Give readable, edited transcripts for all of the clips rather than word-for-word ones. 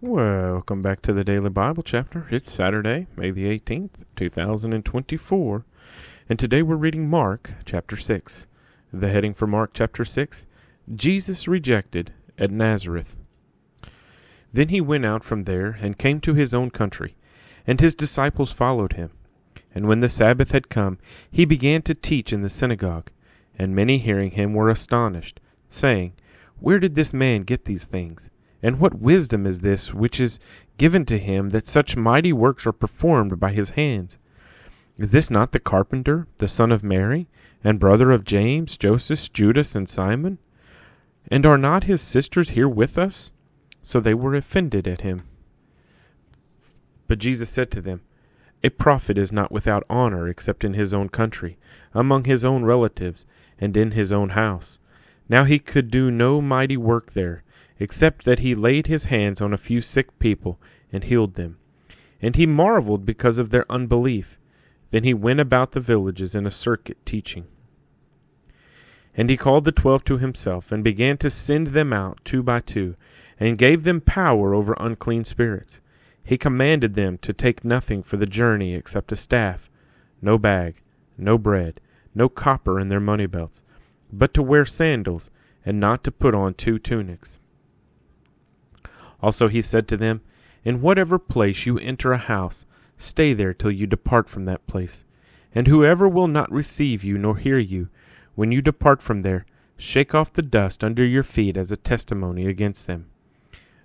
Welcome back to the Daily Bible Chapter. It's Saturday, May the 18th, 2024, and today we're reading Mark chapter 6. The heading for Mark chapter 6, Jesus Rejected at Nazareth. Then he went out from there and came to his own country, and his disciples followed him. And when the Sabbath had come, he began to teach in the synagogue, and many hearing him were astonished, saying, "Where did this man get these things? And what wisdom is this which is given to him, that such mighty works are performed by his hands? Is this not the carpenter, the son of Mary, and brother of James, Joseph, Judas, and Simon? And are not his sisters here with us?" So they were offended at him. But Jesus said to them, "A prophet is not without honor except in his own country, among his own relatives, and in his own house. Now he could do no mighty work there, except that he laid his hands on a few sick people and healed them. And he marveled because of their unbelief. Then he went about the villages in a circuit teaching. And he called the 12 to himself, and began to send them out 2 by 2, and gave them power over unclean spirits. He commanded them to take nothing for the journey except a staff, no bag, no bread, no copper in their money belts, but to wear sandals, and not to put on 2 tunics. Also he said to them, "In whatever place you enter a house, stay there till you depart from that place. And whoever will not receive you nor hear you, when you depart from there, shake off the dust under your feet as a testimony against them.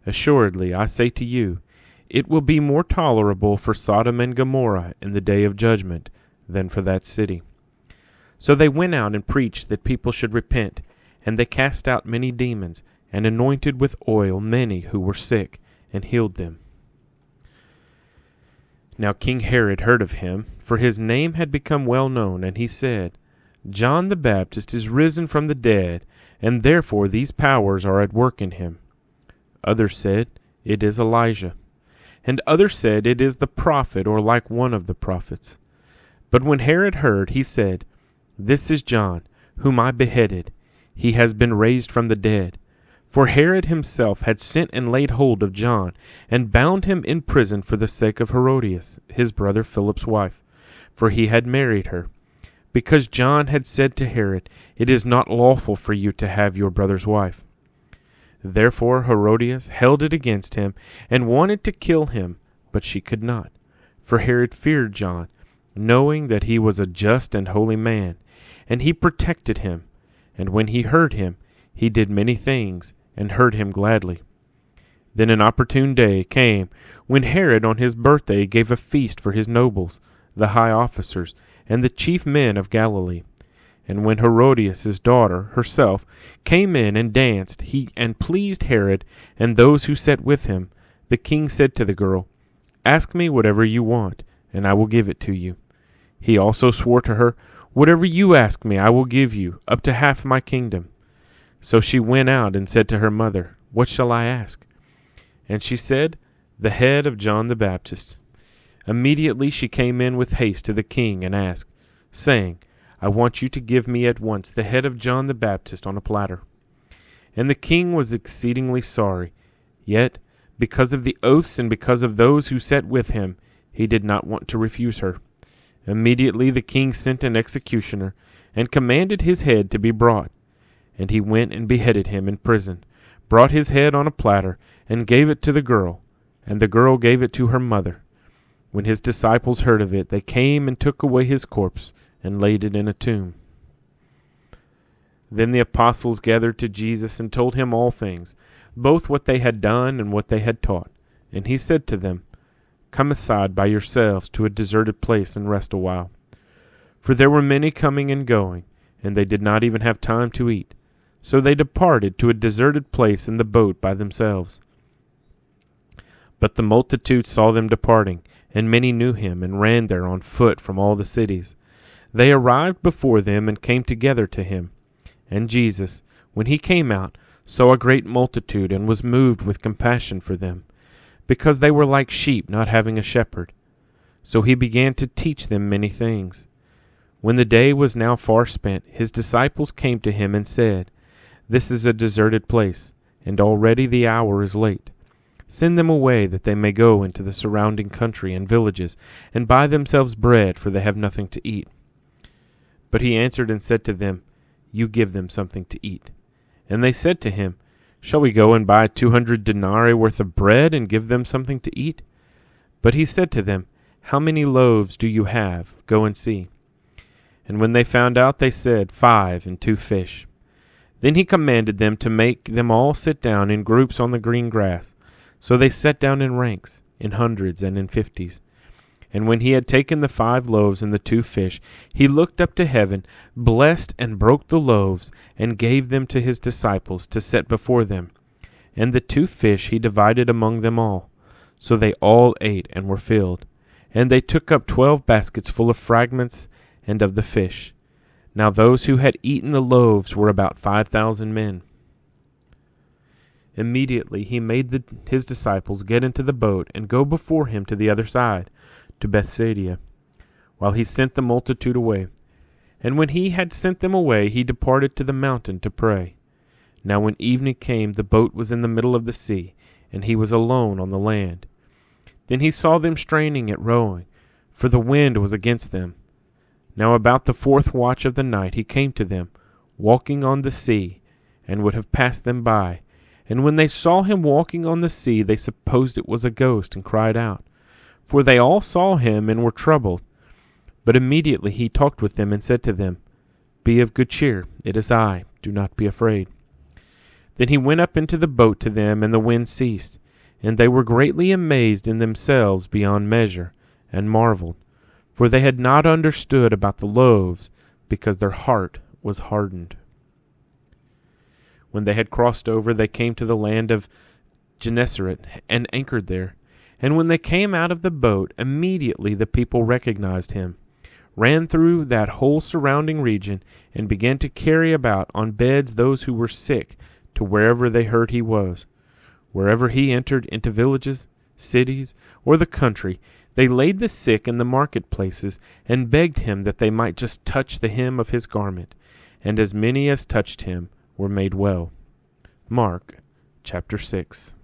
Assuredly, I say to you, it will be more tolerable for Sodom and Gomorrah in the day of judgment than for that city." So they went out and preached that people should repent, and they cast out many demons, and anointed with oil many who were sick, and healed them. Now King Herod heard of him, for his name had become well known, and he said, "John the Baptist is risen from the dead, and therefore these powers are at work in him." Others said, "It is Elijah." And others said, "It is the prophet, or like one of the prophets." But when Herod heard, he said, "This is John, whom I beheaded. He has been raised from the dead." For Herod himself had sent and laid hold of John, and bound him in prison for the sake of Herodias, his brother Philip's wife, for he had married her, because John had said to Herod, "It is not lawful for you to have your brother's wife." Therefore Herodias held it against him, and wanted to kill him, but she could not. For Herod feared John, knowing that he was a just and holy man, and he protected him. And when he heard him, he did many things, and heard him gladly. Then an opportune day came, when Herod on his birthday gave a feast for his nobles, the high officers, and the chief men of Galilee. And when Herodias' daughter herself came in and danced, and pleased Herod and those who sat with him, the king said to the girl, "Ask me whatever you want, and I will give it to you." He also swore to her, "Whatever you ask me I will give you, up to half my kingdom." So she went out and said to her mother, "What shall I ask?" And she said, "The head of John the Baptist." Immediately she came in with haste to the king and asked, saying, "I want you to give me at once the head of John the Baptist on a platter." And the king was exceedingly sorry, yet because of the oaths and because of those who sat with him, he did not want to refuse her. Immediately the king sent an executioner, and commanded his head to be brought. And he went and beheaded him in prison, brought his head on a platter, and gave it to the girl, and the girl gave it to her mother. When his disciples heard of it, they came and took away his corpse, and laid it in a tomb. Then the apostles gathered to Jesus, and told him all things, both what they had done and what they had taught. And he said to them, "Come aside by yourselves to a deserted place, and rest a while." For there were many coming and going, and they did not even have time to eat. So they departed to a deserted place in the boat by themselves. But the multitude saw them departing, and many knew him, and ran there on foot from all the cities. They arrived before them, and came together to him. And Jesus, when he came out, saw a great multitude, and was moved with compassion for them, because they were like sheep not having a shepherd. So he began to teach them many things. When the day was now far spent, his disciples came to him and said, "This is a deserted place, and already the hour is late. Send them away, that they may go into the surrounding country and villages, and buy themselves bread, for they have nothing to eat. But he answered and said to them, You give them something to eat. And they said to him, Shall we go and buy 200 denarii worth of bread, and give them something to eat? But he said to them, How many loaves do you have? Go and see. And when they found out, they said, 5 and 2 fish. Then he commanded them to make them all sit down in groups on the green grass. So they sat down in ranks, in hundreds and in 50s. And when he had taken the 5 loaves and the 2 fish, he looked up to heaven, blessed and broke the loaves, and gave them to his disciples to set before them. And the 2 fish he divided among them all. So they all ate and were filled. And they took up 12 baskets full of fragments and of the fish. Now those who had eaten the loaves were about 5,000 men. Immediately he made his disciples get into the boat and go before him to the other side, to Bethsaida, while he sent the multitude away. And when he had sent them away, he departed to the mountain to pray. Now when evening came, the boat was in the middle of the sea, and he was alone on the land. Then he saw them straining at rowing, for the wind was against them. Now about the 4th watch of the night he came to them, walking on the sea, and would have passed them by. And when they saw him walking on the sea, they supposed it was a ghost, and cried out. For they all saw him, and were troubled. But immediately he talked with them, and said to them, Be of good cheer, it is I, do not be afraid. Then he went up into the boat to them, and the wind ceased. And they were greatly amazed in themselves beyond measure, and marveled. For they had not understood about the loaves, because their heart was hardened. When they had crossed over, they came to the land of Gennesaret, and anchored there. And when they came out of the boat, immediately the people recognized him, ran through that whole surrounding region, and began to carry about on beds those who were sick, to wherever they heard he was. Wherever he entered into villages, cities, or the country, they laid the sick in the marketplaces, and begged him that they might just touch the hem of his garment. And as many as touched him were made well. Mark chapter 6.